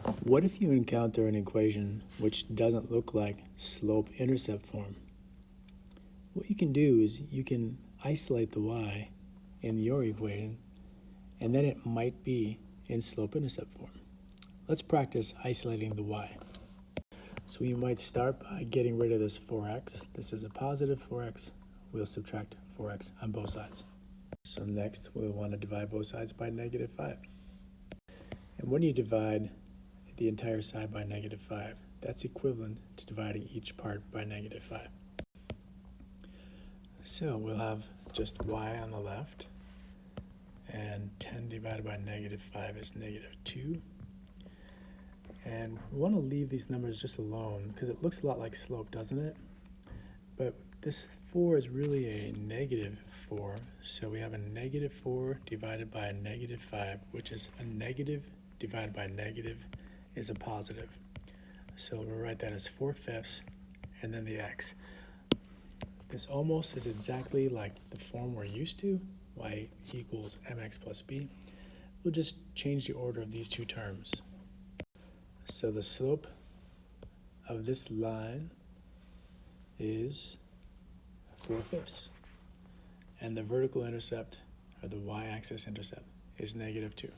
What if you encounter an equation which doesn't look like slope-intercept form? What you can do is you can isolate the y in your equation, and then it might be in slope-intercept form. Let's practice isolating the y. So we might start by getting rid of this 4x. This is a positive 4x. We'll subtract 4x on both sides. So next, we'll want to divide both sides by -5. And when you divide the entire side by -5, that's equivalent to dividing each part by -5. So we'll have just y on the left, and 10 divided by -5 is -2. And we want to leave these numbers just alone because it looks a lot like slope, doesn't it? But this 4 is really a -4, so we have a -4 divided by a -5, which is a negative divided by negative is a positive. So we'll write that as 4/5 and then the x. This almost is exactly like the form we're used to, y equals mx plus b. We'll just change the order of these two terms. So the slope of this line is 4/5, and the vertical intercept, or the y-axis intercept, is -2.